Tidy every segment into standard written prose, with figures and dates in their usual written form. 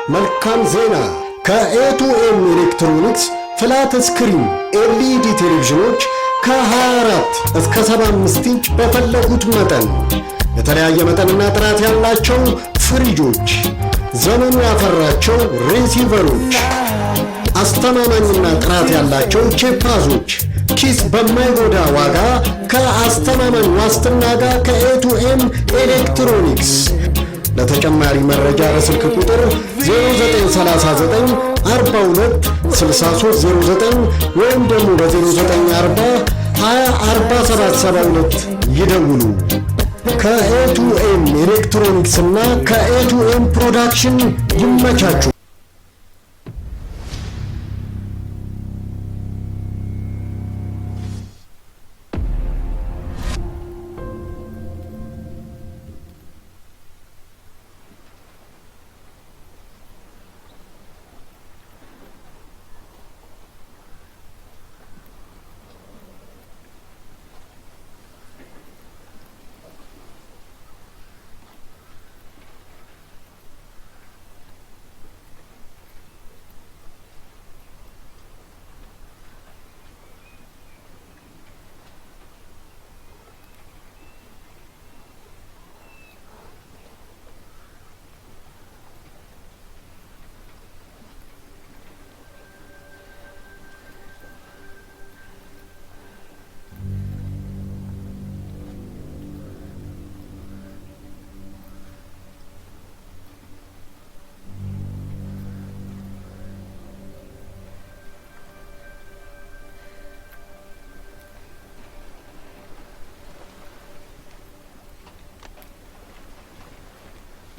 መልካም ዜና! ከኤ2ኤም ኤሌክትሮኒክስ ፍላት ስክሪን ኤልኢዲ ቴሌቪዥኖች ከ24 እስከ 75 ኢንች በፈለጉት መጠን፣ የተለያየ መጠንና ጥራት ያላቸው ፍሪጆች፣ ዘመኑ ያፈራቸው ሪሲቨሮች፣ አስተማማኝና ጥራት ያላቸው ቼፓዞች ኪስ በማይጎዳ ዋጋ ከአስተማማኝ ዋስትና ጋር ከኤ2ኤም ኤሌክትሮኒክስ። ለተጨማሪ መረጃ በስልክ ቁጥር 0939 42 6309 ወይም ደግሞ በ0940 204772 ይደውሉ። ከኤ2ኤም ኤሌክትሮኒክስ እና ከኤ2ኤም ፕሮዳክሽን ይመቻቹ።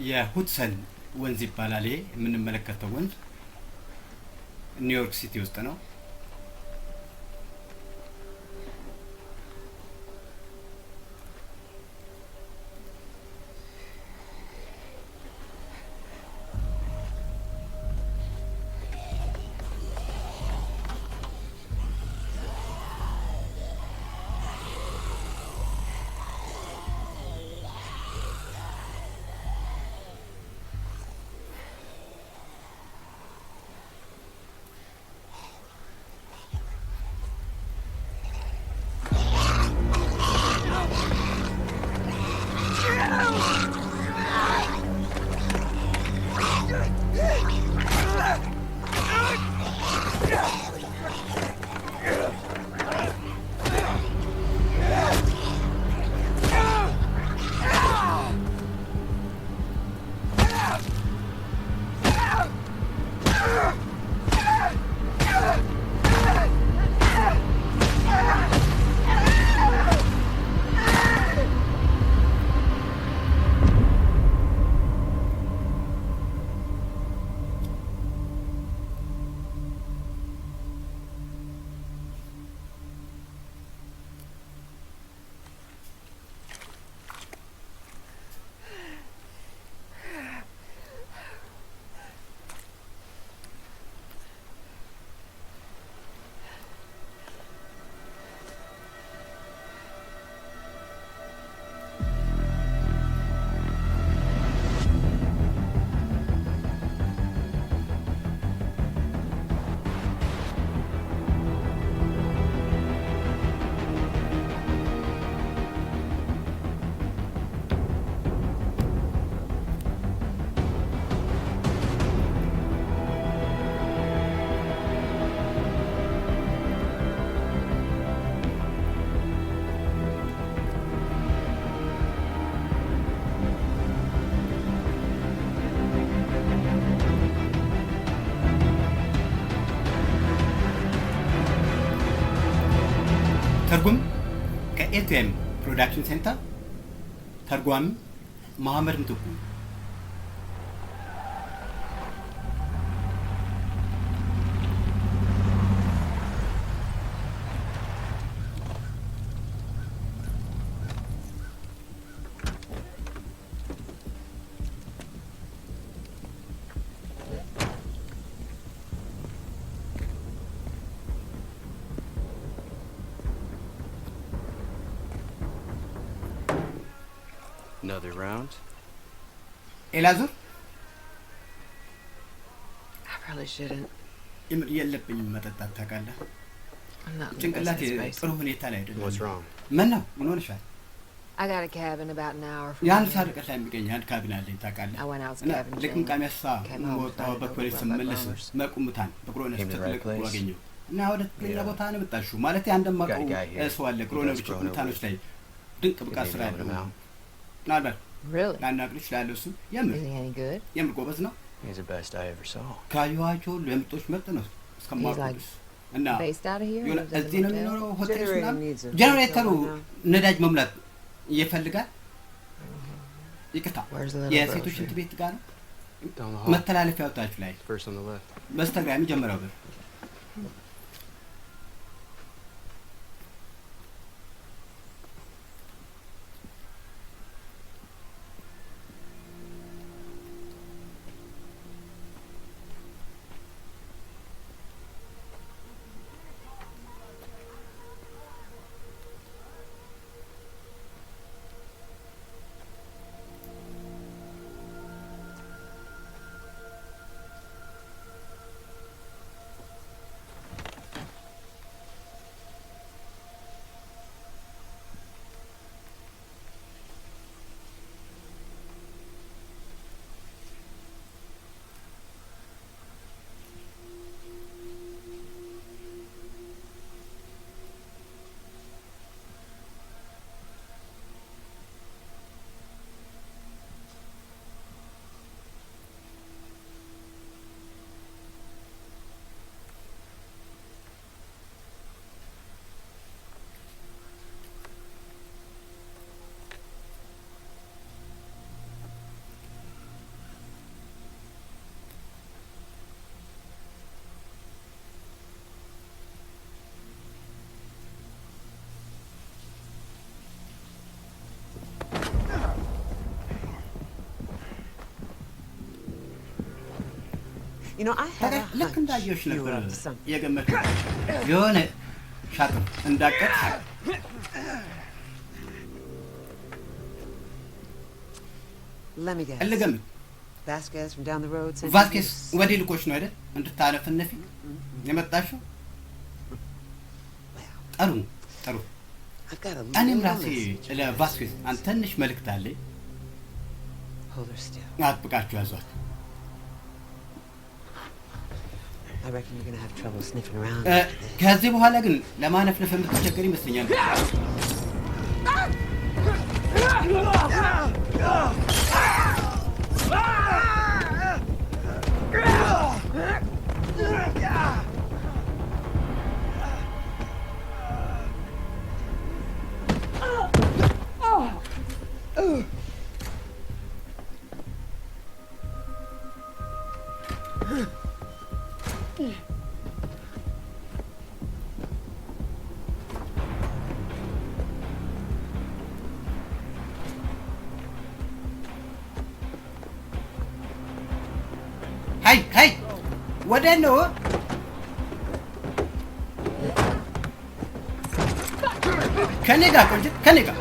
የሁድሰን ወንዝ ይባላል። ይሄ የምንመለከተው ወንዝ ኒውዮርክ ሲቲ ውስጥ ነው። ትርጉም ከኤ2ኤም ፕሮዳክሽን ሴንተር። ተርጓሚ መሐመድ ምትኩ። Another round. ኤላዙር probably shouldn't. የለብኝም መጠጣት ታውቃለህ። I'm not in the ጭንቅላቴ business, ጥሩ Mason. ሁኔታ ላይ አይደለም። What's wrong? ምን ነው ምን ሆነሻል? I got a cab in about an hour from ያን here. ሳርቀት ላይ የሚገኝ አንድ ካቢና አለኝ ታውቃለህ። I went out እና scavenging. ልቅምቃሚ ያሳ Came home, ወጣው found በፖሊስ another one by ስመለስ Bromers. መቁምታን በቅሮነስ Came to the right ተለቅቆ place? አገኘው እና ወደ ትክክለኛ Yeah. ቦታ ነው የመጣሽው። ማለት አንደማቀው Got a guy here. ሰው አለ He ቅሮነስ does Groner ቁምታኖች work. ላይ ድንቅ ብቃት Maybe ስራ helping ያለው him out. ምናልባት Really? ላናግርሽ እችላለሁ። እሱ የምር Is he any good? የምር ጎበዝ ነው። He's the best I ever saw. ካየኋቸው ሁሉ የምርጦች ምርጥ ነው እስከማውቀው like ድረስ እና Based out of here? የሆነ Lives in እዚህ the ነው motel? የሚኖረው ሆቴል Generator ምናምን needs a ጀነሬተሩ hotel right ነዳጅ መሙላት ይፈልጋል። ይቅርታ Where's the little የሴቶች grocery? ሽንት ቤት ጋር ነው Down the hall. መተላለፊያው ታች ላይ First on the left. በስተግራ የሚጀምረው በር You know, I had a ልክ hunch እንዳየሁሽ you ነበር were up to something. የገመትኩት የሆነ ሻጥር እንዳቀጥ Let me guess. ልገምት Vasquez from down the road sent you ቫስኬስ this? ወዲህ ልኮች ነው አይደል እንድታለፍነፊ የመጣሽው? Well, ጠሩ ጠሩ I've got a እኔም little ራሴ message. ለቫስኬስ አንተ ትንሽ መልእክት አለኝ። Hold her still. አጥብቃችሁ ያዟት። I reckon you're gonna have trouble sniffing around. እ፣ after this. ከዚህ በኋላ ግን ለማነፍነፍ የምትቸገር ይመስለኛል። ሀይ ሀይ ወደ ነው ከኔ ጋር ቆንጆ ከኔ ጋር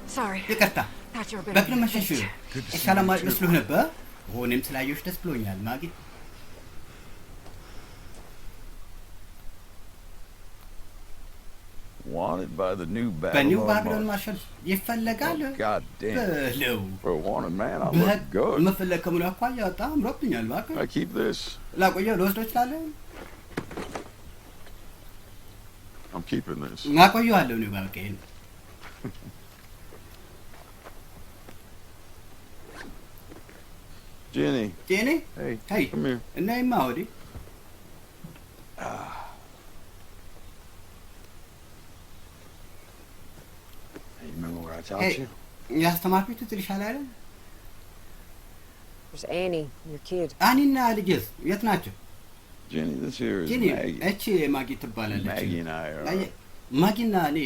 Sorry. ይቅርታ Thought you were a bit በፍለ of a መሸሽ bitch. ሰላም ማለት መስሎህ ነበር። ሆኔም ስላየሁሽ ደስ ብሎኛል ማጊ። Wanted by the new በኒው Babylon ባቢሎን market. ማርሻል ይፈለጋል God damn. በለው For a wanted man, I በህግ look good. መፈለግ ከሙሉ አኳያ በጣም አምሮብኛል። እባክህ I keep this. ላቆየው ልወስደው እችላለሁ። I'm keeping this. ማቆየዋለሁ ነው በቃ ይሄን Jenny, ጄኔ hey, ሄይ come here. እናይማ ወዲህ Hey, remember where I taught Hey. you? ያስተማርኩት ትልሻል አይደል? There's Annie, your kid. አኒና ልጅስ የት ናቸው? Jenny, this here is ጂኒ Maggie. እቺ ማጊ ትባላለች። Maggie and I are ማጊና እኔ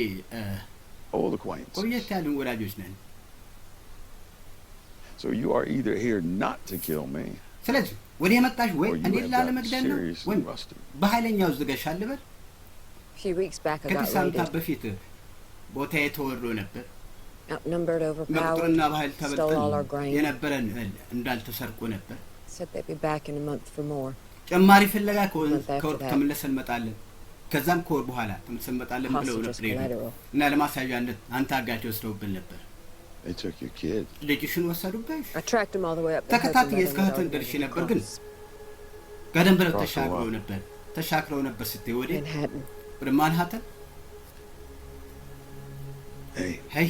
old acquaintances. ቆየት ያልን ወዳጆች ነን። So you are either here not to kill me, ስለዚህ ወደ የመጣሽ ወይ or you እኔ have ላለመግደል got ነው seriously ወይም rusted. በኃይለኛው ዝገሻል ልበል። A few weeks back, I got ከሳምንታት raided. በፊት ቦታዬ ተወሮ ነበር። Outnumbered, overpowered, መቁጠርና በኃይል stole all our ተበልጠን grain. የነበረን እህል እንዳልተሰርቆ ነበር። Said they'd be back in a month for more. ጨማሪ ፍለጋ ከወር Month after that. ተመለሰን እንመጣለን፣ ከዛም ከወር በኋላ ተመለሰን እንመጣለን ብለው Hostages ነበር የሄዱት። collateral. እና ለማሳያነት አንተ አጋች ወስደውብን ነበር። They took your kid. ልጅሽን ወሰዱብሽ። I tracked him all the way up to ተከታትዬ Hudson, እስከ letting ህተን the ደርሼ dog ነበር፣ ግን cross. ገደም ብለው Cross ተሻግረው what? ነበር ስትይ ወደ Manhattan. ወደ ማንሃተን። Hey, ሄይ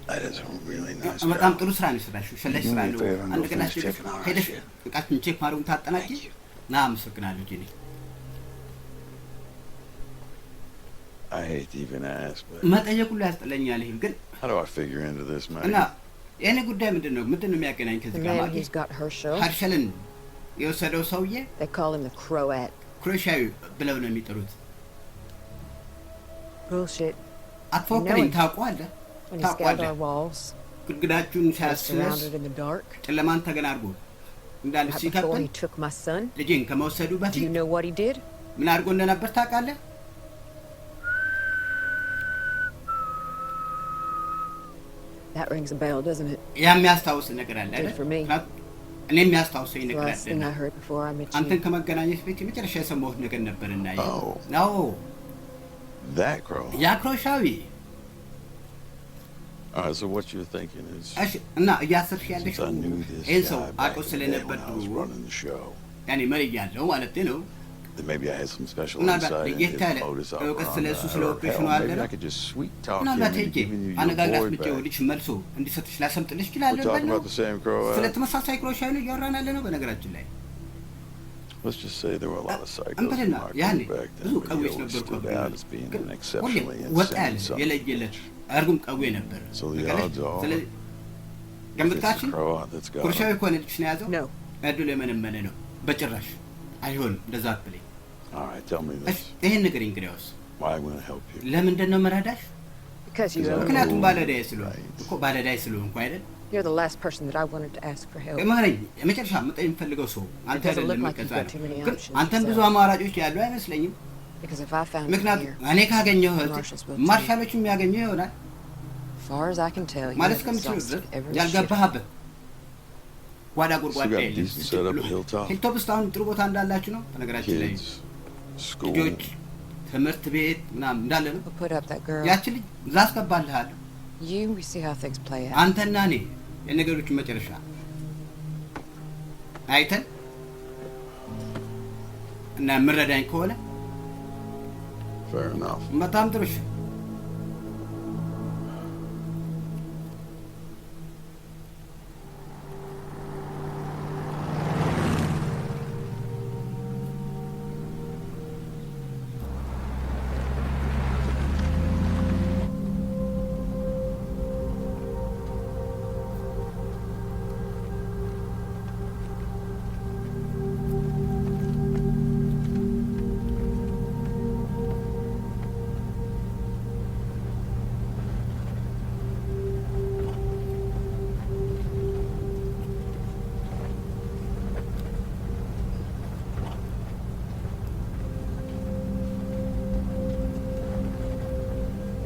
that is a really nice በጣም job. ጥሩ ስራ ነው የሰራሽው። ሸለሽ ስራ ነው። አንድ ቀን ሄደሽ እቃችን ቼክ ማድረጉን ታጠናቂ። Thank you. ና አመሰግናለሁ ጂኒ። I hate to even ask, but መጠየቅ ሁሉ ያስጠላኛል። ይሄን ግን how do I figure into this, እና man? የኔ ጉዳይ ምንድን ነው የሚያገናኝ The ከዚህ ጋር man ማለት who's got Herschel, ሀርሸልን የወሰደው ሰውዬ they call him the Croat. ክሮሻዊ ብለው ነው የሚጠሩት። Bullshit. አትፎክረኝ። You know it. ታውቀዋለህ When he scaled ታውቀዋለህ። our walls, ግድግዳችሁን was ሲያስነስ surrounded in the dark. ጨለማን ተገን አድርጎ እንዳለ Right before ሲከተል he took my son, ልጄን ከመውሰዱ do you በፊት know what he did? ምን አድርጎ እንደነበር ታውቃለህ? That rings a bell, doesn't it? የሚያስታውስ ነገር አለ አይደል? Did for me. እኔ የሚያስታውሰኝ ነገር Last አለ። thing I heard before I met አንተን you. ከመገናኘት በፊት የመጨረሻ የሰማሁት ነገር ነበርና Oh. ነው That crow. ያ ክሮሻዊ። All right, so what you're thinking is, እሺ እና እያሰብሽ ያለሽ since I knew this ይህን ሰው guy back አውቀው in the day ስለነበር when I was running the show, ያኔ መሪ እያለሁ ማለት ነው። that maybe I had some special ምናልባት insight ለየት into ያለ his modus እውቀት ስለ እሱ operandi, ስለ or ኦፕሬሽኑ hell, አለ maybe ነው። I could just sweet talk him ምናልባት into ሄጄ giving you your አነጋግራት boy ብቻ back. ወዲች መልሶ እንዲሰጥሽ ላሰምጥልሽ We're እችላለሁ። talking ባለው about the same crow. ስለ ተመሳሳይ ክሮሻዊ ነው እያወራን ያለ ነው። በነገራችን ላይ Let's just say there were a lot of psychos in እንበልና my ያኔ group back ብዙ then, but he ቀዊዎች always ነበሩ። stood out as being ግን an ሁሌም exceptionally ወጣ ያለ insane son. የለየለት እርጉም ቀዌ ነበር። So the በቀለሽ odds are, ስለዚህ it's ገምትካችን the crow that's got ኩርሻዊ him. ከሆነ ልጅሽ ነው የያዘው። No. እድሉ የመነመነ ነው። በጭራሽ አይሆንም። እንደዛ አትበለኝ። All right, tell me እሺ this. ይሄን ነገር እንግዲያውስ Why am I going to help you? ለምንድን ነው መረዳሽ? Because you Is that owe me. ምክንያቱም Oh, ባለዳይ ስለሆንኩ right. እኮ ባለዳይ ስለሆንኩ አይደል? You're the last person that I wanted to ask for help. መረኝ የመጨረሻ መጠየቅ የምፈልገው ሰው አንተ It doesn't look አይደለም። like you've got too many ግን options, አንተም ብዙ so- አማራጮች ያሉ አይመስለኝም። Because if I found you ምክንያቱም here, እኔ ካገኘሁ Marshals will too. ማርሻሎች የሚያገኘው ይሆናል as far as I can tell, you ማለት have እስከምትችል exhausted ድረስ every ship. ያልገባህበት ጓዳ Still ጎድጓዳ got a የለም። decent setup at Hilltop. ሂልቶፕ ውስጥ አሁን ጥሩ ቦታ እንዳላችሁ ነው። በነገራችን ላይ Kids, school. ልጆች ትምህርት ቤት ምናምን እንዳለ ነው። We'll put up that girl. ያችን ልጅ እዛ አስገባልሃለሁ። You, we see how things play out. አንተና እኔ የነገሮችን መጨረሻ አይተን እና የምረዳኝ ከሆነ Fair enough. በጣም ጥሩ። እሺ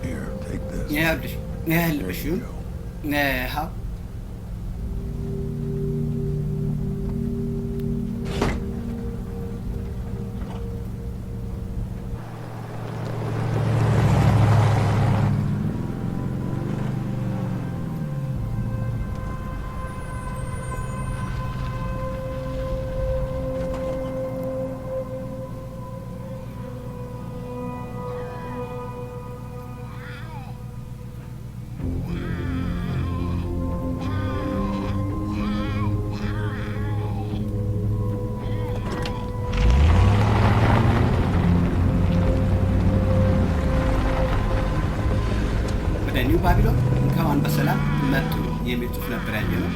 Here, take this. ይኸውልሽ There ይኸውልሽ you go. ይኸው ወደ ኒው ባቢሎን እንኳን በሰላም መጡ የሚል ጽሑፍ ነበር ያየነው።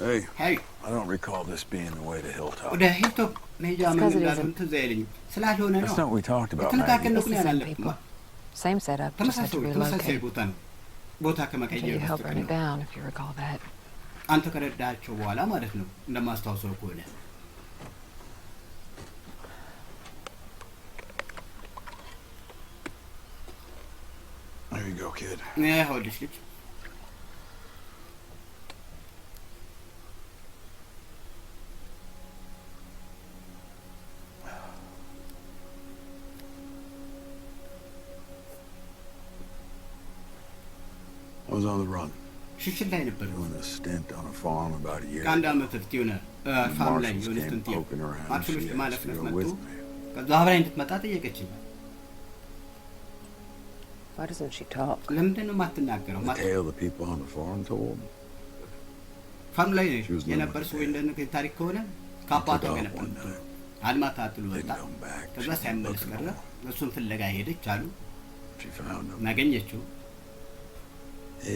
Hey. I don't recall this being the way to Hilltop. ወደ ሂልቶፕ መሄጃ መንገድ እንዳልሆነ ትዝ አይለኝም ስላልሆነ ነው That's not what we talked about, Maggie. ተነካከን ነው It's the same ያላለኩ people. Same setup, just had to ተመሳሳይ relocate. ቦታ ነው ቦታ Until ከመቀየር you help burn በስተቀር it down, if you recall that. አንተ ከረዳቸው በኋላ ማለት ነው እንደማስታውሰው ከሆነ There you go, kid. ሆልሽ ልጅ I was on the run. ሽሽት ላይ ነበር Doing a stint on a farm about a year. ከአንድ ዓመት በፊት የሆነ ፋርም ላይ Marshals የሆነ came ስንት poking around. ማርሻሎች She asked ለማለፍለፍ to go መጡ with me. ከዛ አብራኝ እንድትመጣ ጠየቀችኝ Why doesn't she talk? ለምንድን ነው የማትናገረው The tale the people on the farm told. ፋርም ላይ She was የነበር living ሰው there. እንደነ ታሪክ ከሆነ ከአባቷ Took ጋር off ነበር one night. አልማታ አጥሎ ወጣ Didn't come back. ከዛ She ሳይመለስ looked ቀረ for him. እሱን ፍለጋ ሄደች አሉ She found him. ያገኘችው He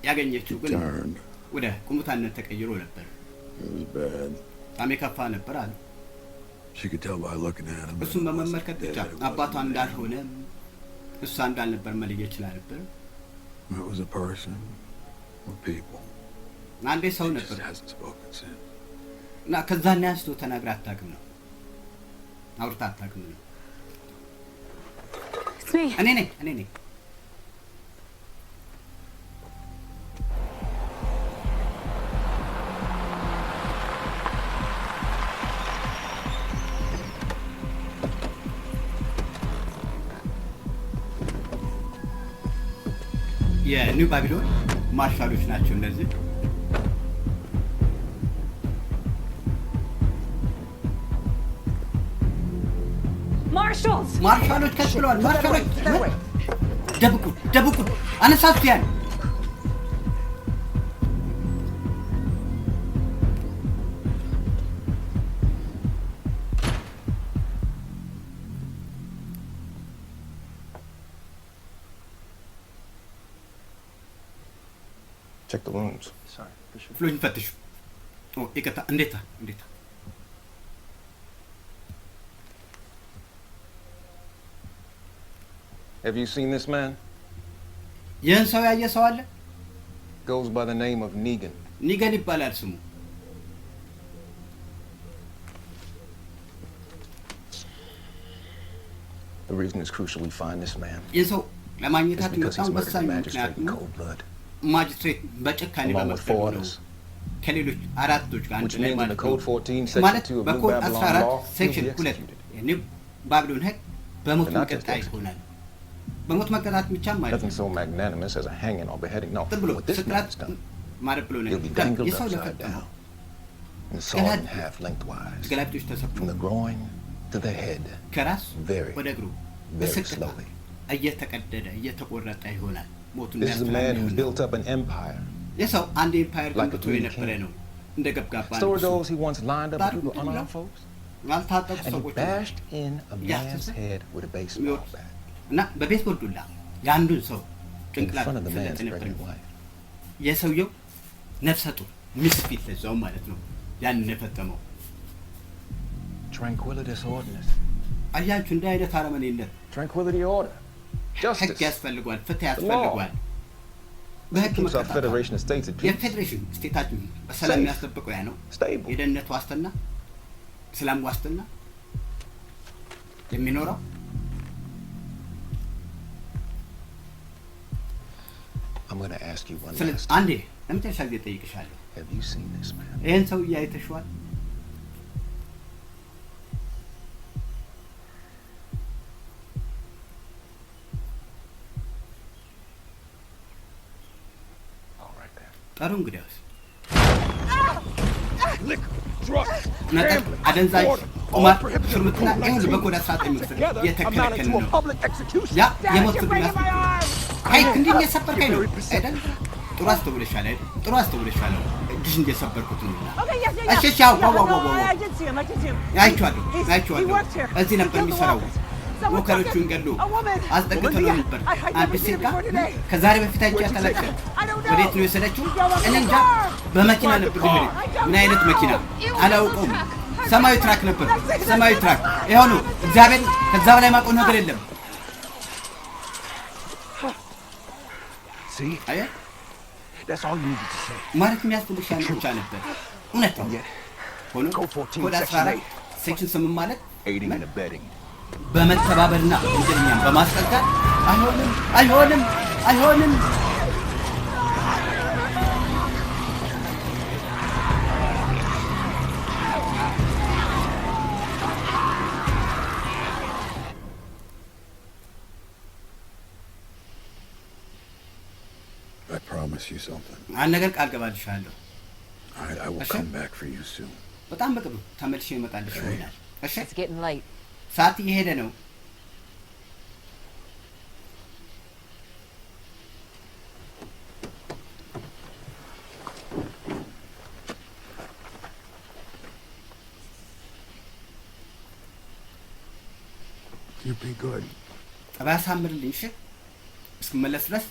ያገኘችው ግን turned. ወደ ቁሙታነት ተቀይሮ ነበር It was bad. በጣም የከፋ ነበር አሉ She could tell by looking at him. እሱን that it በመመልከት wasn't ብቻ dead, it አባቷ wasn't እንዳልሆነ እሷ እንዳልነበር መለየት ይችላል ነበር man. It was a person with people. አንዴ ሰው She ነበር just hasn't spoken since. እና ከዛ አንስቶ ተናግራ አታውቅም ነው አውርታ አታውቅም ነው It's me. እኔ ነኝ የኒው ባቢሎን ማርሻሎች ናቸው እነዚህ Marshals! ማርሻሎች ከትለዋል ማርሻሎች ደብቁ አነሳሱ ያን Check the wounds. Sorry, for sure. ፍሎኝ ፈትሹ ይቅርታ እንዴታ Have you seen this man? ይህን ሰው ያየ ሰው አለ Goes by the name of Negan. ኒገን ይባላል ስሙ The reason it's crucial we find this man ይህ ሰው is ለማግኘታችን because he's በጣም murdered ወሳኝ the ምክንያት magistrate in ነው cold blood, ማጅስትሬት በጭካኔ along with four በመፍረዱ ነው others. ከሌሎች አራቶች ጋር አንድ Which ላይ means in ማለት the ነው Code 14, Section ማለት 2 of New በኮድ Babylon 14 law, he'll ሴክሽን be 2 executed. የኒው ባቢሎን ህግ በሞት But not just መቀጣት ይሆናል በሞት መቀጣት ብቻ ማለት Nothing so magnanimous as a hanging or beheading. No, ዝም ብሎ what this ስቅላት man's done, ማለት ብሎ ነው he'll be dangled የሰው upside ለፈጠመው down and sawed in half lengthwise, ገላቢጦች ተሰብሮ from the groin to the head, ከራስ very, ወደ እግሩ very በስቅታ slowly. እየተቀደደ እየተቆረጠ ይሆናል ሞቱን This is a man who's built up an empire. የሰው አንድ ኤምፓየር Like a ገንብቶ greedy የነበረ king. ነው እንደ ገብጋባ So ነው are እሱ። those he once lined up That to do to would be unarmed love. folks, ያልታጠቁ and he ሰዎች bashed in a Yeah, man's sister. head with a baseball የሚወድ bat እና በቤስቦል ዱላ የአንዱን ሰው in ጭንቅላት front of the ፈለጠ man's ነበር pregnant wife. የሰውየው ነፍሰ ጡር ሚስት ፊት ለዛው ማለት ነው ያንን የፈጸመው Tranquility ordinance. አያችሁ እንደ አይነት አረመኔነት Tranquility order. ህግ Justice. ያስፈልጓል ፍትህ ያስፈልጓል በህግ Keeps our መቀጣት Federation of States at peace. የፌዴሬሽን ስቴታችን በሰላም Safe. የሚያስጠብቀው ያ ነው Stable. የደህንነት ዋስትና ሰላም ዋስትና የሚኖረው I'm going to ask you one ስለዚህ last አንዴ ለመጨረሻ ጊዜ ጠይቅሻለሁ Have you seen this man? ይህን ሰውዬ አይተሽዋል All right then. ጠሩ እንግዲያውስ መጠጥ አደንዛዥ ቁማር ሽርሙጥና ይሁን በኮድ 19 መክፈል የተከለከለ ነው ያ የሞት ፍርድ ያስ ሀይክ እንዲህ እየሰበርከኝ ነው አይደል ጥሩ አስተውለሻል አይደል ጥሩ አስተውለሻል እጅሽ እንደሰበርኩት ነው እሺ ያው አይቼዋለሁ እዚህ ነበር የሚሰራው ወከሮቹን ገድሎ አስጠግቶ ነበር። አንድ ሴት ጋር ከዛሬ በፊት አይቻታለች። ወዴት ነው የወሰደችው? እኔ እንጃ። በመኪና ነበር ሊሄድ። ምን አይነት መኪና አላውቀውም። ሰማያዊ ትራክ ነበር። ሰማያዊ ትራክ። ይኸው ነው። እግዚአብሔር ከዛ በላይ ማቆም ነገር የለም። See? አየህ? That's all you needed to say. ማለት የሚያስፈልግሽ ያን ብቻ ነበር። እውነት ነው። ሆኖ ኮድ 14 ሴክሽን 8 ማለት Aiding and abetting. በመተባበርና ወንጀለኛን በማስጠጋት አይሆንም። I promise you something. አንድ ነገር ቃል ገባልሻለሁ። I will come back for you soon. በጣም በቅርቡ ተመልሼ እመጣልሽ ይሆናል። እሺ? It's getting late. ሰዓት እየሄደ ነው። You be good. ጠባይ አሳምርልኝ። እሺ? እስክመለስ ድረስ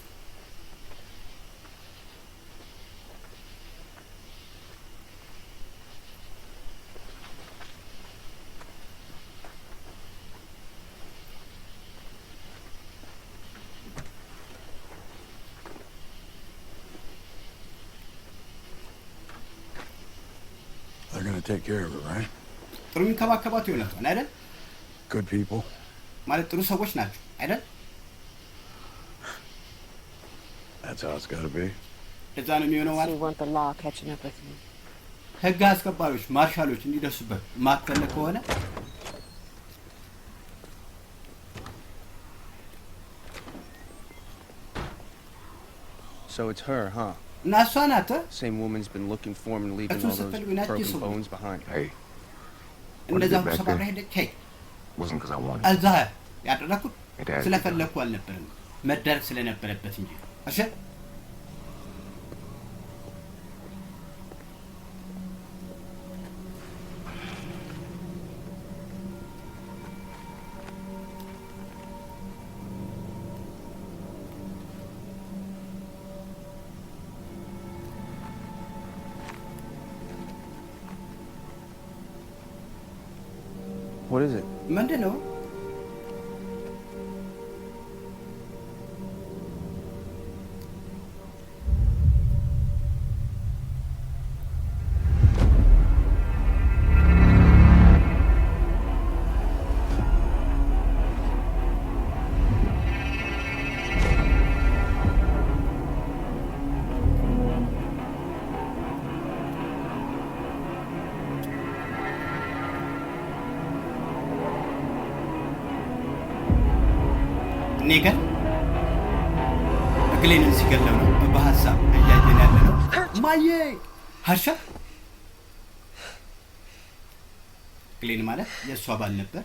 They're gonna take care of it, right? ጥሩ የሚንከባከባት ይሆናል አይደል? Good people. ማለት ጥሩ ሰዎች ናቸው አይደል? That's how it's gotta be. እዛ ነው የሚሆነው So ማለት you want the law catching up with you? ህግ አስከባሪዎች ማርሻሎች እንዲደርሱበት ማትፈልግ ከሆነ So it's her, huh? እና እሷ ናት Same woman's been looking for him and leaving That's all what's those the not broken useful. bones behind her. Hey, እንደዛ get back ሰባብራ there? ሄደች። ሄይ wasn't because I wanted. እዛ ያደረኩት It has to ስለፈለኩ አልነበረም መደረግ ስለነበረበት እንጂ። እሺ What is it? ምንድን ነው? እኔ ግን እግሌንን ሲገለው ነው በሀሳብ እያየን ያለ ነው። ማዬ ሀርሻ እግሌን ማለት የእሷ ባል ነበር።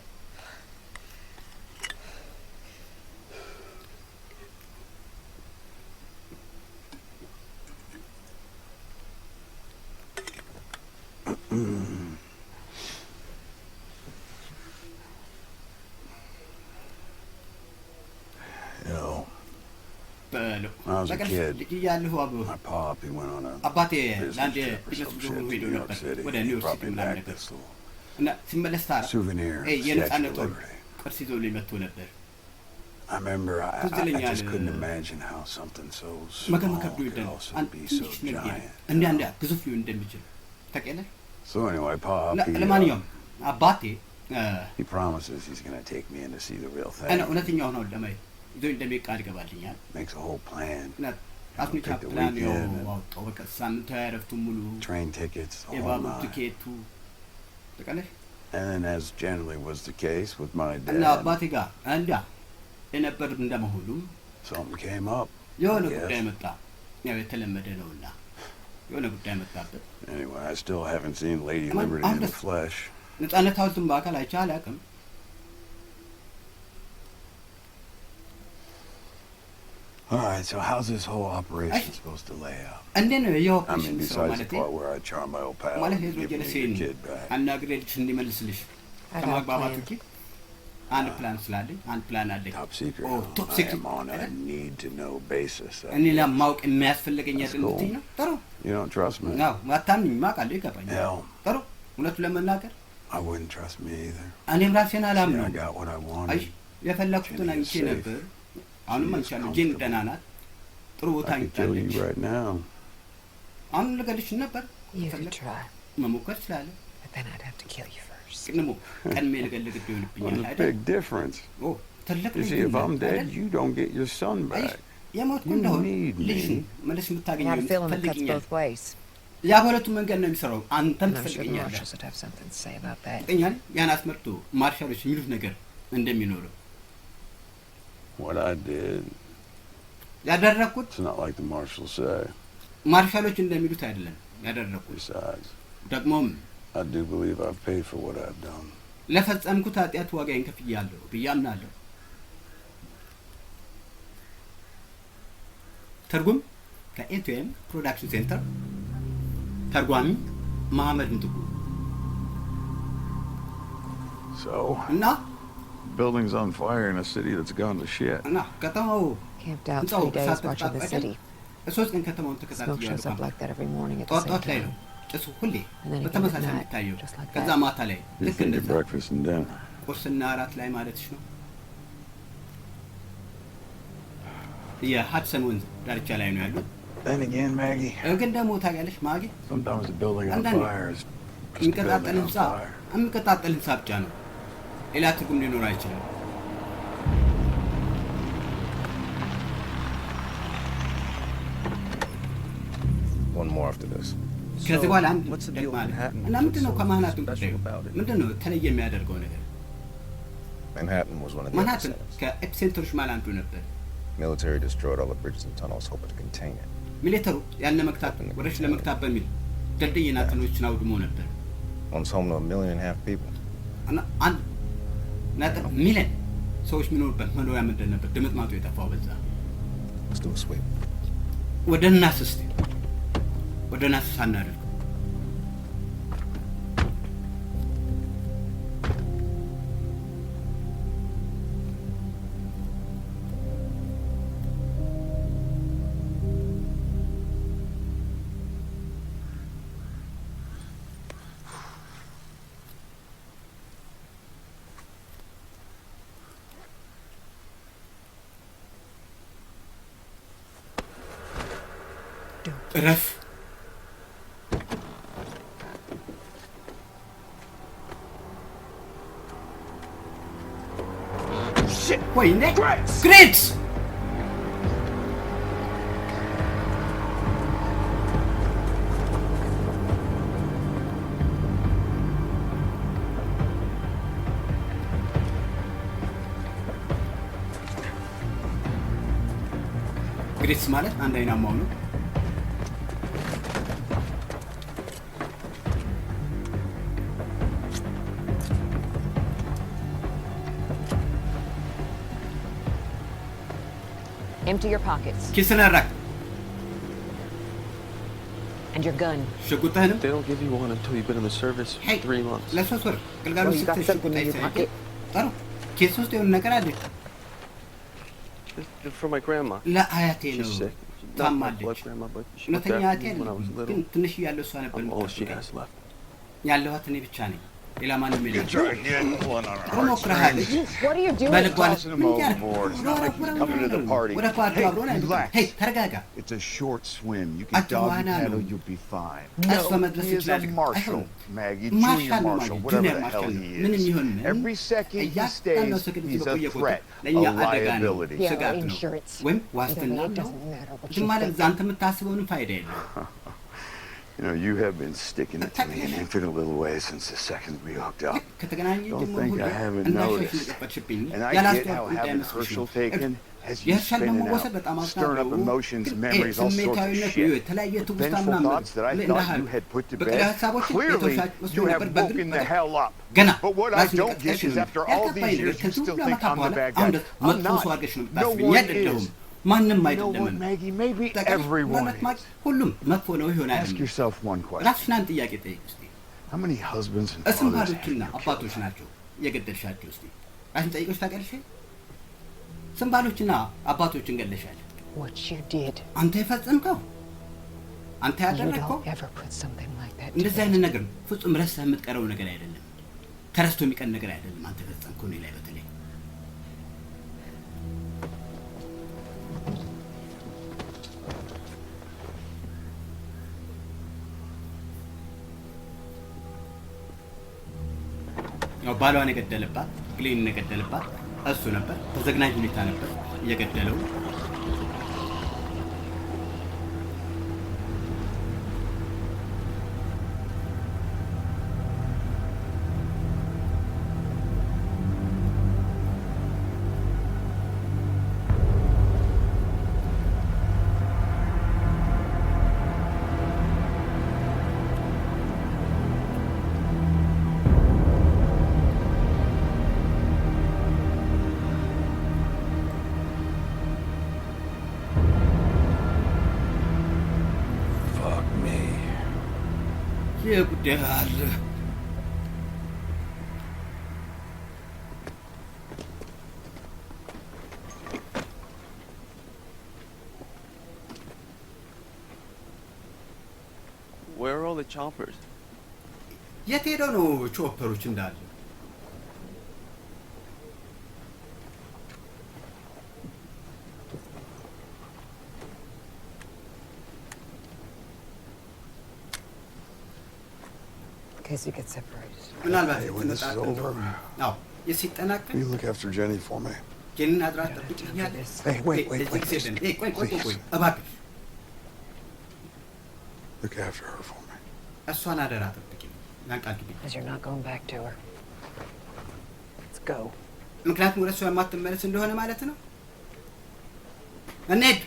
When I was a kid, ልጅ እያለሁ my pop, he went on a አባቴ ለአንድ business trip or ቢዝነስ some ጉዞ shit to ሄዶ New ነበር York City. ወደ He ኒውዮርክ brought ሲቲ me ምናምን back ነገር this little እና ሲመለስ ታዲያ souvenir, የነጻነት Statue of ጦር Liberty. ቅርስ ይዞልኝ መጥቶ ነበር። I remember I ትዝለኛል። just couldn't imagine how something so መገመት small ከብዶ could ይደል also አንድ be ትንሽ so ነገር giant. እንደ አንድ ግዙፍ ሊሆን እንደሚችል ታውቂያለሽ። So anyway, Pop, ለማንኛውም አባቴ he promises he's gonna take me in to see the real እና thing. እውነተኛው ነው ለማየት ይዞኝ እንደሚሄድ ቃል ይገባልኛል። Makes a whole plan. እና ራሱን የቻለ Take the ፕላን ነው weekend. አወጣው። በቃ ሳምንታዊ እረፍቱን ሙሉ Train tickets, the whole የባቡር nine. ቲኬቱ ታውቂያለሽ። And then, as generally was the case with my እና dad, አባቴ ጋር እንዳ የነበር እንደመሆኑ something came up. የሆነ Yes. ጉዳይ መጣ። ያው የተለመደ ነውና የሆነ ጉዳይ መጣበት። Anyway, I still haven't seen Lady Come on, Liberty in the honest. flesh. ነጻነት ሐውልቱን በአካል አይቼ አላውቅም። All right, so how's this whole operation Hey. supposed to lay out? እንዴት ነው I የኦፕሬሽን mean, ስራው besides the ማለት part where I charm my old pal ማለት and የህዝብ give me ጀለሴን your kid back. አናግሬ ልጅ እንዲመልስልሽ I got a ከማግባባት plan. ውጪ አንድ ፕላን ስላለኝ አንድ ፕላን አለኝ። Top secret. ቶፕ I ሲክሬት am on a need-to-know basis. እኔ ለማወቅ የሚያስፈልገኝ አይደል That's cool. ነው። ጥሩ You don't trust me? ነው ማታምኝ ማቃለሁ ይገባኛል። Hell, ጥሩ እውነቱን ለመናገር I wouldn't trust me either. እኔም ራሴን See, አላምነው። I got what I አይ wanted. የፈለኩትን አግኝቼ ነበር። አሁንም አንቻለሁ። ጄን ደህና ናት። ጥሩ ቦታ I could kill አግኝቻለች። you right now. አሁን ልገልሽ ነበር። You could try, መሞከር ስላለ but then I'd have to kill you first. ግን ደግሞ ቀድሜ ልገልግ There's ይሆንብኛል a አይደል? big difference. ኦ ትልቅ You see, if I'm ልዩነት dead, አይደል? you don't get your son አይ back. የሞትኩ You እንደሆነ need me. ልጅ መልስ I የምታገኘው got a feeling it cuts ትፈልግኛል። both ways. ያ በሁለቱም መንገድ ነው የሚሰራው። አንተም And I'm sure the ትፈልገኛለህ። marshals would have something to say about that. ይገኛል ያን አስመርቶ ማርሻሎች የሚሉት ነገር እንደሚኖረው What I did, ያደረኩት it's not like the marshals say. ማርሻሎች እንደሚሉት አይደለም ያደረኩት። Besides, ደግሞም I do believe I've paid for what I've done. ለፈጸምኩት ኃጢአት ዋጋዬን ከፍያለሁ ብዬ አምናለሁ። ትርጉም ከኤቲኤም ፕሮዳክሽን ሴንተር ተርጓሚ መሐመድ ምትኩ So, እና building's on fire in a city that's gone to shit. እና ከተማው Camped out ህንጻው 3 days እሳት watching the ተቃጠለ። city. ሶስት ቀን ከተማውን Smoke ተከታትያለሁ። shows up like that every morning at the ጧት same ጧት ላይ ነው time. ጭሱ ሁሌ And then again በተመሳሳይ at night, የሚታየው። just like ከዛ that. ማታ ላይ You ልክ think of እንደዛ breakfast and dinner. ቁርስና እራት ላይ ማለትሽ ነው። የሀድሰን ወንዝ ዳርቻ ላይ ነው ያሉት። Then again, Maggie, ግን ደግሞ ታውቂያለሽ ማጊ sometimes the building on አንዳንዴ fire is just a የሚቀጣጠል building on ህንጻ fire. የሚቀጣጠል ህንጻ ብቻ ነው። ሌላ ትርጉም ሊኖር አይችልም። One more after this. ከዚህ በኋላ አንድ what's the deal with ደግማለ Manhattan? እና ምንድን ነው What's so ከማንሃተን special ጉዳዩ about it? ምንድን ነው ተለየ የሚያደርገው ነገር? Manhattan was one of the ማንሃተን epicenters. ከኤፒሴንተሮች መሃል አንዱ ነበር። Military destroyed all the bridges and tunnels hoping to contain it. ሚሊተሩ ያን ለመክታት ወረሽ ለመክታት በሚል ድልድይና ትኖችን አውድሞ ነበር። One's home to 1.5 million people. እና አንድ ነጥብ ሚሊዮን ሰዎች የሚኖሩበት መኖሪያ ምንድን ነበር ድምጥማጡ የጠፋው በዛ። Let's do a sweep. ወደ ናስ እስቲ ወደ ናስ ሳናደርግ እረፍ። ወይኔ ግሬት ግሬትስ ማለት አንድ አይናማው ነው። Empty your pockets. ኪስን አራክ And your gun. ሽጉጥህንም They don't give you one until you've been in the service for ሄይ 3 months. ለሶስት ወር ግልጋሎት Oh, you got ስትል something ሽጉጥ in your አይሰጥም። pocket? ጥሩ ኪስ ውስጥ የሆነ ነገር አለ። They're for my grandma. ለአያቴ ነው She's sick. Not my ታማለች። blood grandma, but she looked እውነተኛ after አያቴ me when I was አይደለም፣ little. ግን ትንሽ እያለሁ እሷ ነበር I'm all she የምትጠብቀኝ። has left. ያለኋት እኔ ብቻ ነኝ፣ ሌላ ማንም የለም። Again, pulling on ጥሩ ሞክረሃል። What are you doing? በልቧ Tossing him ምን እያደረክ? overboard. It's not like he's coming to the party. ወደ ፓርቲው Hey, አብሮን አይመጣም። relax. ሄይ ተረጋጋ። It's a short swim. You can At doggy Joanna, paddle, no. you'll be fine. ቀስ በመድረስ He is a ይችላል። marshal, አይሆንም። Maggie. ማርሻል Junior ነው marshal, ማለት whatever ጁኒየር the ማርሻል hell ነው። he ምንም is. ይሁን ምን Every second he እያንዳንዱ stays, ሰከንድ he's a በቆየ ቁጥር threat, ለእኛ a አደጋ ነው፣ liability. Yeah, ስጋት ነው insurance. ወይም ዋስትና It ነው። doesn't matter what ዝም you ማለት think. አንተ የምታስበውን ፋይዳ የለውም። You know, you have been sticking it to me an infinite little way since the second we hooked up. ከተገናኘ Don't ጀምሮ think ሁሉ I haven't እንዳሻሽ noticed. እንደጨበጥሽብኝ And I get ያላስተዋልኩ how ጉዳይ having መስሎሽ Herschel ነው። taken has you የእርሻን spinning ለመወሰድ out, በጣም stirring up አዝናለሁ። emotions, ግን memories, all sorts of ስሜታዊነት shit. የተለያየ ትውስታ Vengeful ምናምን thoughts that I thought you had put to በቀሪ bed. ሀሳቦች Clearly, የተወሳጭ መስሎ you ነበር። have በግል woken the hell up. ገና But what I ራስን don't get የቀጥቀሽ is ነው። after all ያልገባኝ these ነገር years, you ከዚህ still ሁሉ think ዓመታት I'm the በኋላ bad አሁን guy. ድረስ I'm መጥፎ ሰው not. አድርገሽ ነው No የምታስቢኝ። one አይደለሁም። is. ማንም You know አይደለም። what, Maggie? Maybe ጠቃሚ everyone ማለት is. ሁሉም መጥፎ ነው ይሆናል። Ask yourself one question. ራስሽን አንድ ጥያቄ ጠይቅ እስቲ። How many husbands and እስም fathers have ባሎችና you አባቶች killed? ናቸው የገደልሻቸው? እስቲ ራስን ጠይቀሽ ታውቂያለሽ? ስንት ባሎችና አባቶችን ገለሻል? What you did. አንተ የፈጸምከው አንተ You ያደረግከው don't ever put something like that to እንደዚህ bed. አይነት ነገር ፍጹም ረስተህ የምትቀረው ነገር አይደለም። ተረስቶ የሚቀር ነገር አይደለም። አንተ ፈጸምከው እኔ ላይ በተለይ ያው ባሏን የገደለባት ግሌን የገደለባት እሱ ነበር። በዘግናኝ ሁኔታ ነበር የገደለው። Fuck me. የጉዳይ አለ Where are all the choppers? የት ሄደው ነው ቾፐሮች እንዳሉ? In case you get separated. ምናልባት Hey, when this is over, አዎ የሲጠናቀቅ will you look after Jenny for me? ጀኒን አድራ ጠብቅኛለህ። Hey, wait. ቆይ Please. እባክህ Look after her for me. እሷን አደራ ጠብቂ። ያንቃል ግቢ Because you're not going back to her. Let's go. ምክንያቱም ወደ እሷ የማትመለስ እንደሆነ ማለት ነው። እንሂድ።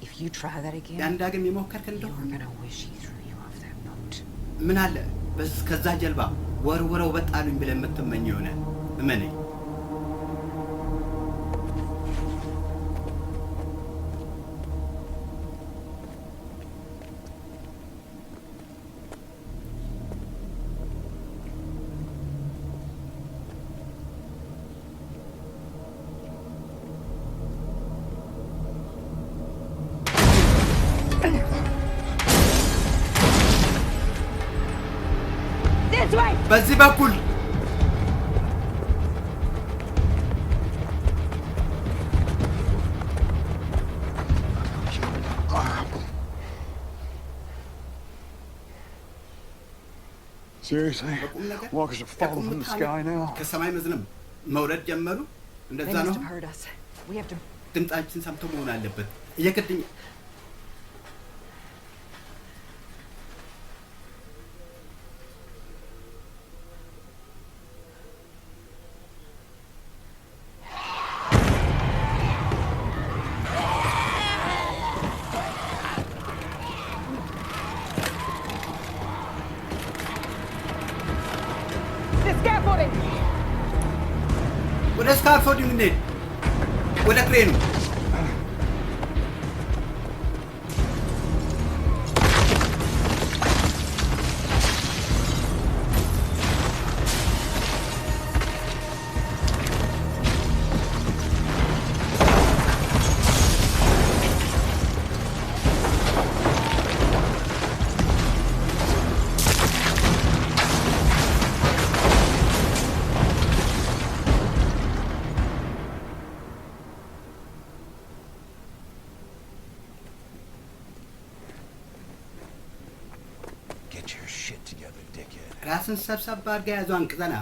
If you try that again, ያን ዳግም የሞከርክ you're እንደሆነ gonna wish he threw you off that boat. ምን አለ ከዛ ጀልባ ወርውረው በጣሉኝ ብለህ የምትመኝ የሆነ እመነኝ። This way! በዚህ በኩል Seriously? በቁም ነገር Walkers are falling from the sky now. ከሰማይ መዝነብ መውረድ ጀመሩ። They እንደዛ must ነው። have heard us. We have to... ድምጻችን ሰምቶ መሆን አለበት። እየከድኝ The scaffolding! ወደ ስካርፎርዲንግ እንሂድ። ወደ ክሬኑ ራስን ሰብሰብ አድርገህ ያዟን ቅዘና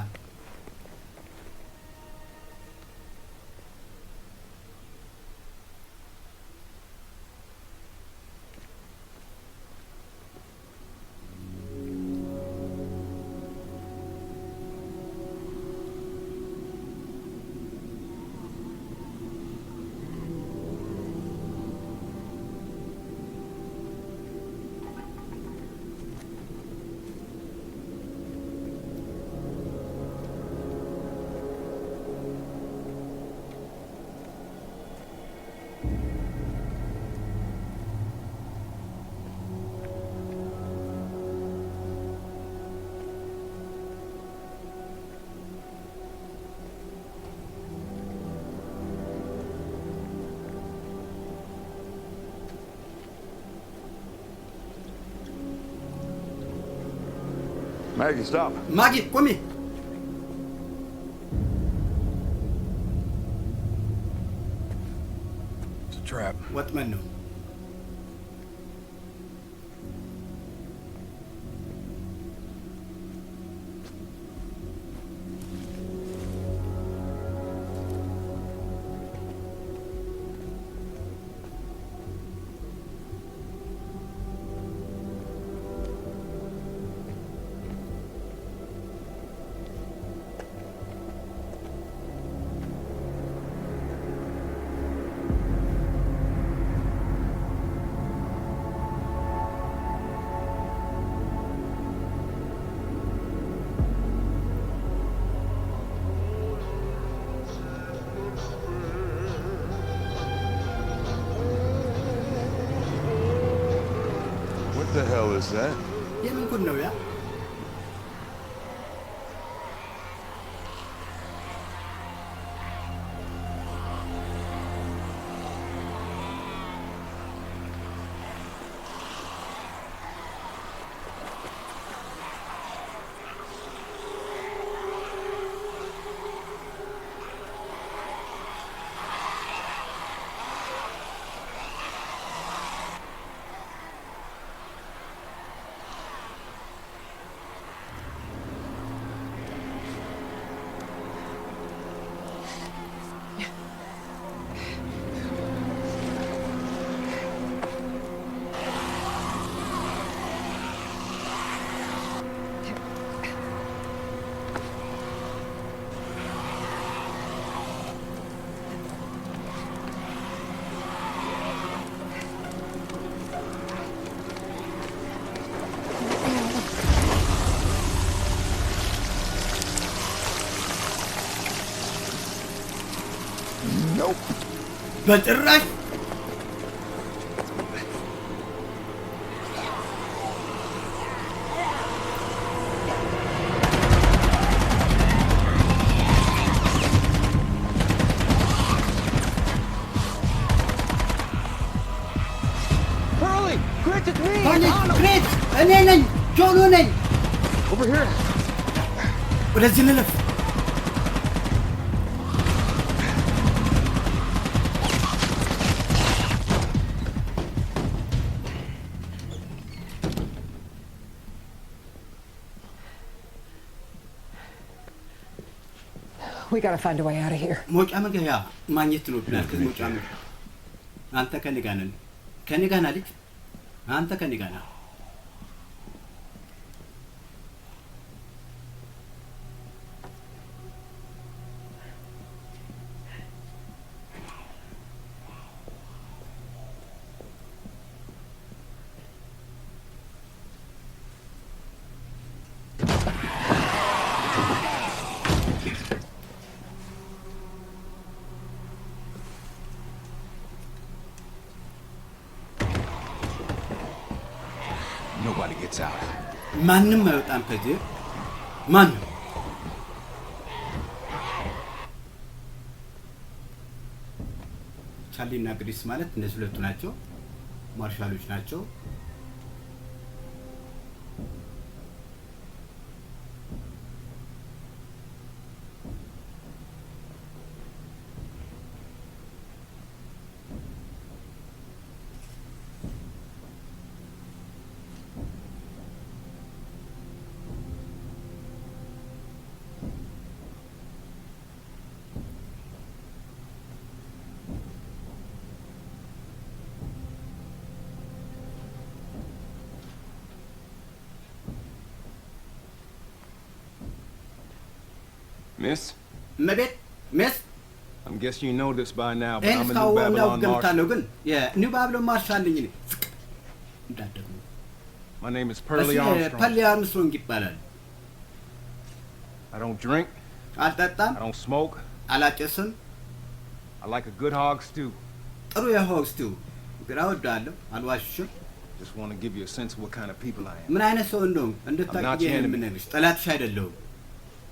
Maggie, stop. ማጊ ቆሚ It's a trap. ወጥመድ ነው What the hell is that? የምን ጉድ ነው ያ Nope. በጭራሽ Hurley! Grit, it's me! ግሬት እኔ ነኝ ጆኑ ነኝ Over here! ወደዚህ ልለፍ We gotta find a way out of here. መውጫ መግቢያ ማግኘት ትኖርብናል ከዚህ መውጫ መግቢያ አንተ ከኔ ጋር ነን ከኔ ጋር ና ልጅ አንተ ከኔ ጋር ና Nobody gets out. ማንም አይወጣም ከዚህ ማንም ቻርሊና ግሪስ ማለት እነዚህ ሁለቱ ናቸው ማርሻሎች ናቸው Miss, እመቤት ሚስ I'm guessing you know this by now, but ይህን I'm a new እስካሁን Babylon ገምታለሁ Marshal. ግን የኒው ባብሎን ማርሻል ነኝ እኔ እንዳትደግሙ My name is እሱ Pearlie Armstrong. ፐርሊ አርምስትሮንግ ይባላል I don't drink, አልጠጣም I don't smoke. አላጨስም I like a good hog stew. ጥሩ የሆስቲው ግራ ወዳለሁ አልዋሽሽም Just want to give you a sense of what kind of people I am. ምን አይነት ሰው እንደሆንኩ I'm not እንድታውቂ your enemy. የምነግርሽ ጠላትሽ አይደለሁም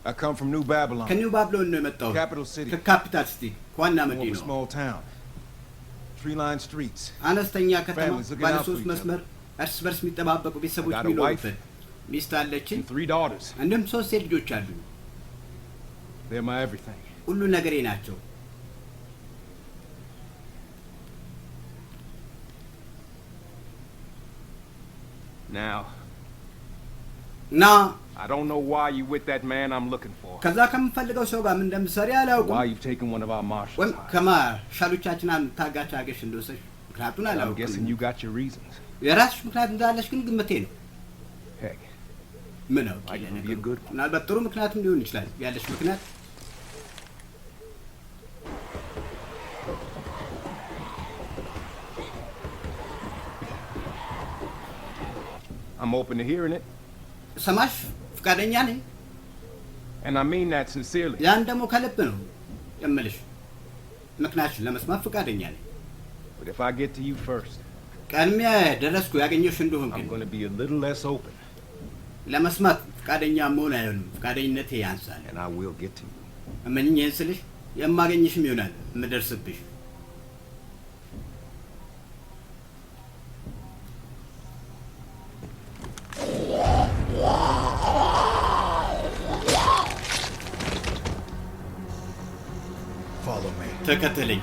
I come from New Babylon, ከኒው ባብሎን ነው የመጣሁት capital city, ከካፒታል ሲቲ ከዋና home of a መዲናው small town. Tree-lined streets. አነስተኛ ከተማ Families looking ባለ out for ሶስት each መስመር እርስ በርስ የሚጠባበቁ ቤተሰቦች I got a የሚኖሩበት ሚስት አለችኝ And 3 daughters. እንዲሁም 3 ሴት ልጆች አሉ They're my everything. ሁሉ ነገሬ ናቸው Now, እና I don't know why you with that man I'm looking for. ከዛ ከምፈልገው ሰው ጋር ምን እንደምትሰሪ Why አላውቅም you've taken one of our marshals. ወይም high. ከማርሻሎቻችን አንድ ታጋች አገሽ እንደወሰድሽ ምክንያቱን I'm አላውቅም guessing you got your reasons. የራስሽ ምክንያት እንዳለሽ ግን ግምቴ ነው Heck, ምን ነው might even be a good one. ምናልባት ጥሩ ምክንያትም ሊሆን ይችላል ያለሽ ምክንያት I'm open to hearing it, ሰማሽ ፍቃደኛ ነኝ and I mean that sincerely. ያን ደግሞ ከልብ ነው የምልሽ ምክንያትሽን ለመስማት ፍቃደኛ ነኝ But if I get to you first, ቀድሚያ ደረስኩ ያገኘሽ እንደሆን I'm ግን going to be a little less open, ለመስማት ፍቃደኛ መሆን አይሆንም ፍቃደኝነቴ ያንሳል and I will get to you. እመኝኝ ይህን ስልሽ የማገኝሽም ይሆናል የምደርስብሽ Follow me. ተከተለኝ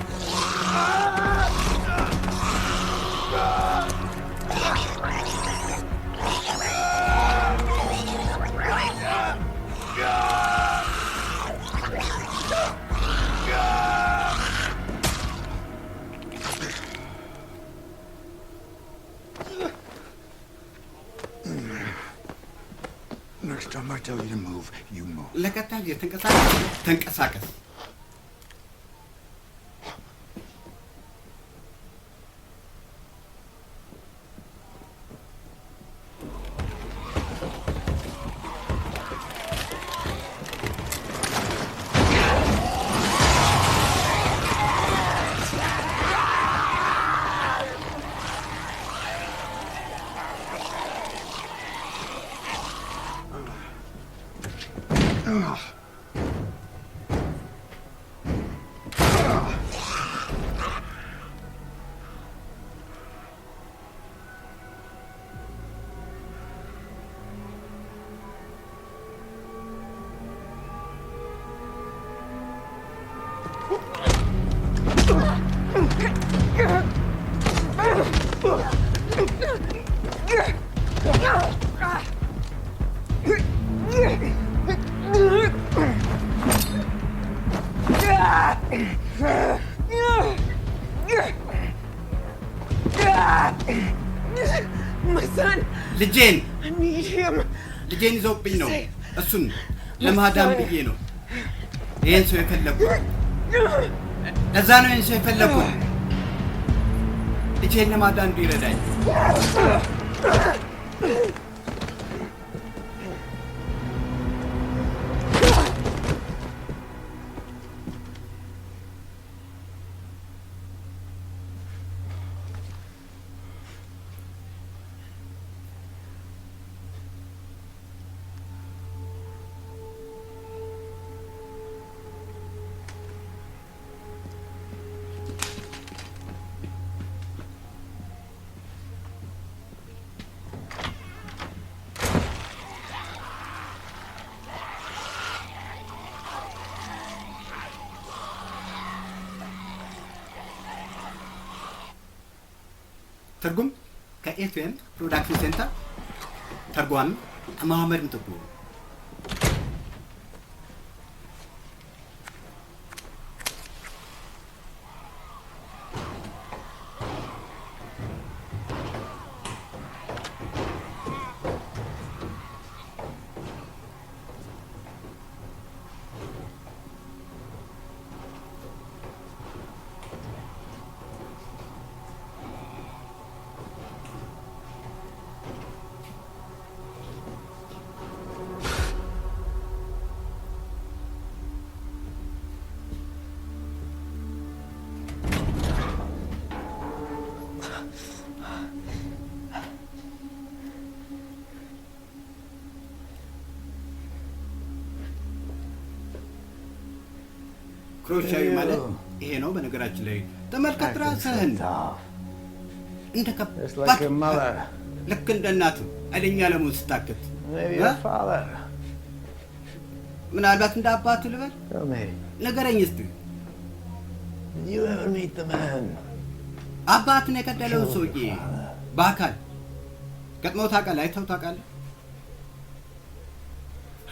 Next time I tell you to move, you move. ለቀጣይ የተንቀሳቀስ ተንቀሳቀስ My son! ልጄን I need him! ልጄን ይዘውብኝ ነው እሱን ለማዳን ብዬ ነው ይህን ሰው የፈለኩት ለዛ ነው ይህን ሰው የፈለኩት ልጄን ለማዳን እንዲረዳኝ ትርጉም ከኤፍኤም ፕሮዳክሽን ሴንተር ተርጓሚ መሐመድ ምትኩ ክሮሻዊ ማለት ይሄ ነው። በነገራችን ላይ ተመልከት ራስህን እንደ Just like your mother. ልክ እንደ እናቱ አይደኛ ለሙን ስታክት Maybe your father. ምናልባት እንደ አባቱ ልበል Tell me, ነገረኝ እስቲ did you ever meet the man? አባትን የገደለውን ሰውዬ በአካል ገጥመው ታውቃለህ? አይተው ታውቃለህ?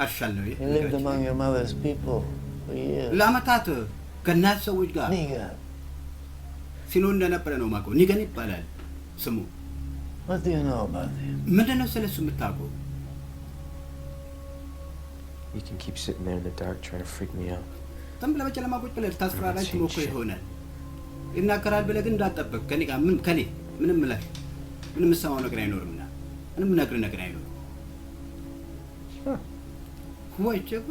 ሀሻል ነው ይሄ He lived among your mother's people for years. ለአመታት ከእናት ሰዎች ጋር Negan. ሲኖር እንደነበረ ነው የማውቀው። ኒገን ይባላል ስሙ። What do you know about him? ምንድን ነው ስለሱ የምታውቀው? You can keep sitting there in the dark trying to freak me out. ዝም ብለህ በጨለማ ቁጭ ብለህ ልታስፈራራኝ ትሞክር ይሆናል። ይናገራል ብለህ ግን እንዳትጠብቅ። ከኔ ጋር ምንም የምሰማው ነገር አይኖርምና ምንም ነግርህ ነገር አይኖርም። ወይ ቸኩ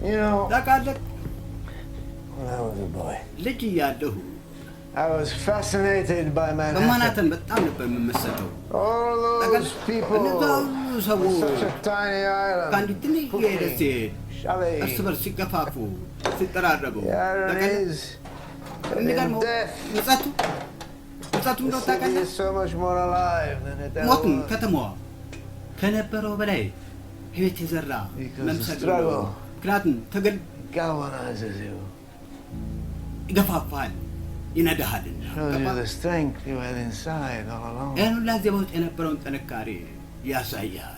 You know, ታውቃለህ when I was a boy, ልጅ እያለሁ I was fascinated by Manhattan. በማናተን በጣም ነበር የምመሰጠው። All those people እነዛ ሁሉ on ሰዎች such a tiny island. ከአንዲት ትንሽ ደሴት Shally. እርስ በርስ ሲገፋፉ ሲጠራረጉ The irony is that in የሚገርመው death, ምጸቱ the እንደው city ታውቃለህ is so much more alive than it ever ሞትም was. ከተማዋ ከነበረው በላይ ህይወት የዘራ Because መምሰል the struggle ምክንያቱም ትግል galvanizes you. ይገፋፋል ይነዳሃልና Shows you the strength you had inside all along. ይህን ሁላ ጊዜ በውስጥ የነበረውን ጥንካሬ ያሳያል።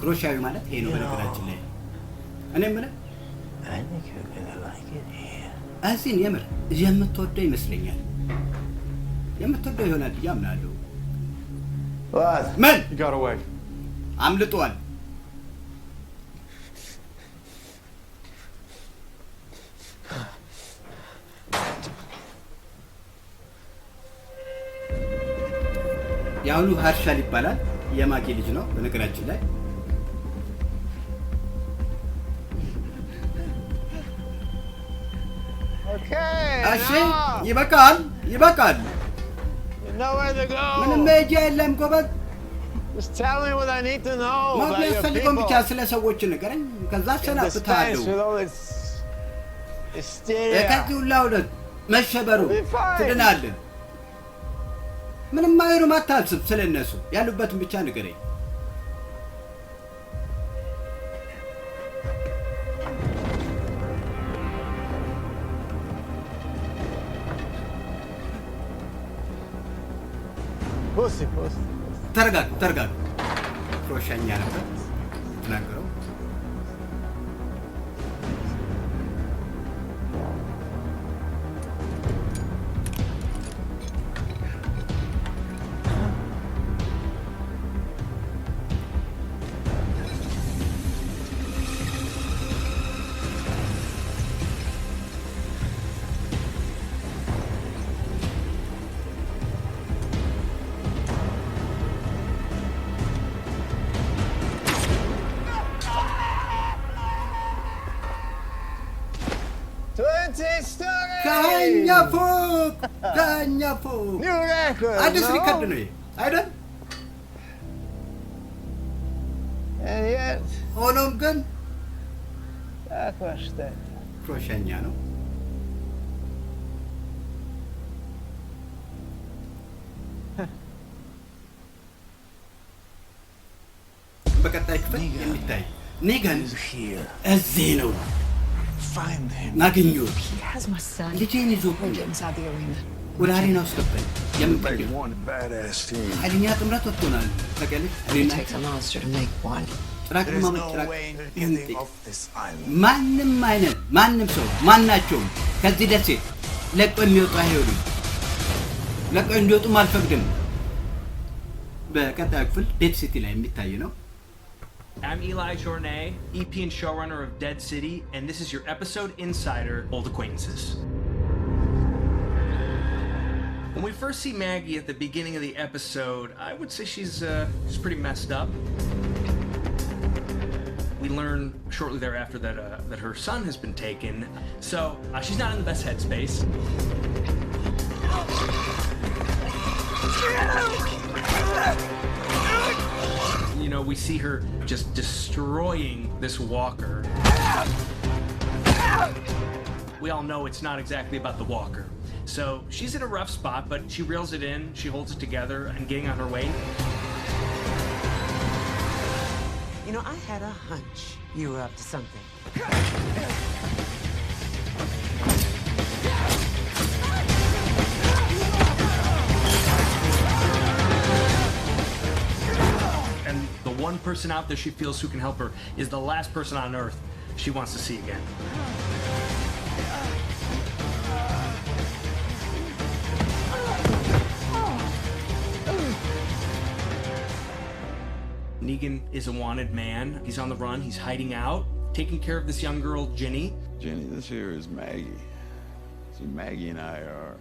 ክሮሻዊ ማለት ይሄ ነው። በነገራችን ላይ እኔ የምልህ I think you're gonna like it here. እዚህን የምር የምትወደው ይመስለኛል። የምትወደው ይሆናል ብዬ አምናለሁ። What? ምን He got away. አምልጧል? የአሁኑ ሀርሻል ይባላል። የማጌ ልጅ ነው በነገራችን ላይ። Okay. እሺ now, ይበቃል። you know where to ምንም go. መሄጃ የለም ጎበዝ። Just tell me what I need to know ማወቅ about your የሚያስፈልገውን ብቻ people. ስለ ሰዎች ንገረኝ፣ ከዛ In the space አሰናብትሃለሁ። with all its hysteria. ከዚህ ሁላ እውነት መሸበሩ Be fine. ትድናለህ። ምንም አይሆንም፣ አታስብ። ስለ እነሱ ያሉበትን ብቻ ንገረኝ። Pussy. ተረጋጉ። ክሮሻኛ ነበር ተናገረው። ከኛ ፎቅ New record. አዲስ no? ሪከርድ ነው ይሄ አይደል? And yet, ሆኖም ግን that was that. ክሮሻኛ ነው። በቀጣይ ክፍል የሚታይ ኒገን He's here. እዚህ ነው። Find him. ናገኙት He has my son. ልጄን ይዞ Bring it inside the arena. ወደ አሬና ውስጥ ገባኝ። የምንፈልግ One badass team. ኃይለኛ ጥምረት ወጥቶናል። ታውቂያለሽ? It እኔና takes a monster to make one. ጭራቅን There's ማመጥ no ጭራቅ way ይንጤ getting off this island. ማንም ሰው ማናቸውም ከዚህ ደሴት ለቆ የሚወጡ አይሆኑም። ለቆ እንዲወጡም አልፈቅድም። በቀጣዩ ክፍል ዴድ ሲቲ ላይ የሚታይ ነው። I'm Eli Journay, EP and showrunner of Dead City, and this is your episode insider, Old Acquaintances. When we first see Maggie at the beginning of the episode, I would say she's pretty messed up. We learn shortly thereafter that her son has been taken, so she's not in the best headspace. You know, we see her just destroying this walker. We all know it's not exactly about the walker. So she's in a rough spot, but she reels it in, she holds it together, and getting on her way. You know, I had a hunch you were up to something. And the one person out there she feels who can help her is the last person on Earth she wants to see again. Negan is a wanted man. He's on the run, he's hiding out, taking care of this young girl, Ginny. Jenny, this here is Maggie. See, Maggie and I are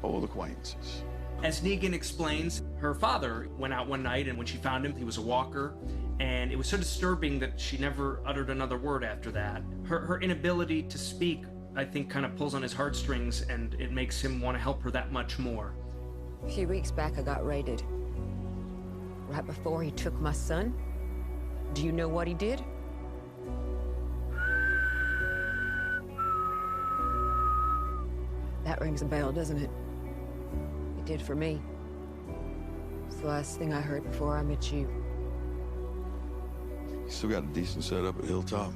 old acquaintances. As Negan explains, her father went out one night, and when she found him, he was a walker, and it was so disturbing that she never uttered another word after that. Her inability to speak, I think, kind of pulls on his heartstrings, and it makes him want to help her that much more. A few weeks back, I got raided. Right before he took my son. Do you know what he did? That rings a bell, doesn't it? It did for me. It's the last thing I heard before I met you. You still got a decent setup at Hilltop?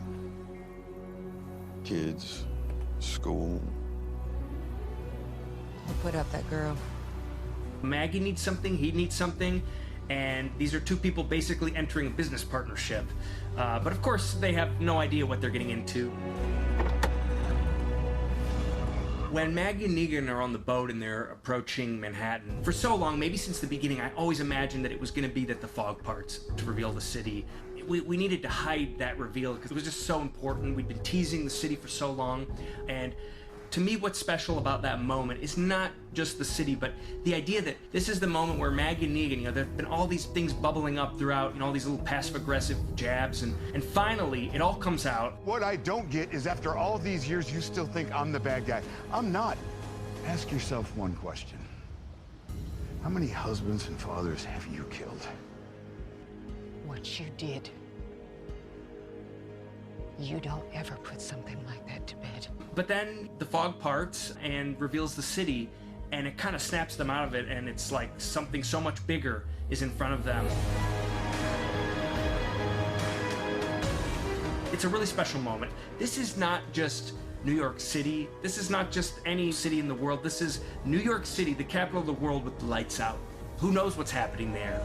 Kids, school. I'll put up that girl. Maggie needs something, he needs something, and these are two people basically entering a business partnership. But of course, they have no idea what they're getting into. When Maggie and Negan are on the boat and they're approaching Manhattan, for so long, maybe since the beginning, I always imagined that it was going to be that the fog parts to reveal the city. We needed to hide that reveal because it was just so important. We'd been teasing the city for so long, and to me, what's special about that moment is not just the city, but the idea that this is the moment where Maggie and Negan, there have been all these things bubbling up throughout, all these little passive-aggressive jabs, and finally, it all comes out. What I don't get is after all these years, you still think I'm the bad guy. I'm not. Ask yourself one question. How many husbands and fathers have you killed? What you did. You don't ever put something like that to bed. But then the fog parts and reveals the city, and it kind of snaps them out of it, and it's like something so much bigger is in front of them. It's a really special moment. This is not just New York City. This is not just any city in the world. This is New York City, the capital of the world, with the lights out. Who knows what's happening there?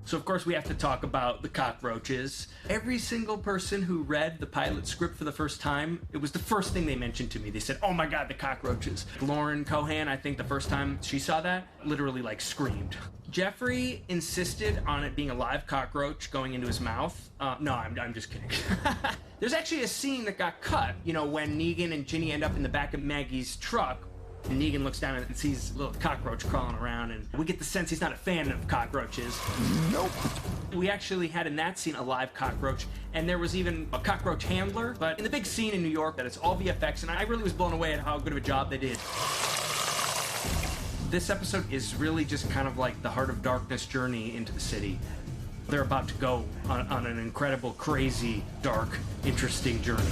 So of course we have to talk about the cockroaches. Every single person who read the pilot script for the first time, it was the first thing they mentioned to me. They said, oh my God, the cockroaches. Lauren Cohan, I think the first time she saw that, literally screamed. Jeffrey insisted on it being a live cockroach going into his mouth. No, I'm just kidding. There's actually a scene that got cut, when Negan and Ginny end up in the back of Maggie's truck. And Negan looks down and sees a little cockroach crawling around, and we get the sense he's not a fan of cockroaches. Nope. We actually had in that scene a live cockroach, and there was even a cockroach handler. But in the big scene in New York, that it's all VFX, and I really was blown away at how good of a job they did. This episode is really just kind of like the Heart of Darkness journey into the city. They're about to go on an incredible, crazy, dark, interesting journey.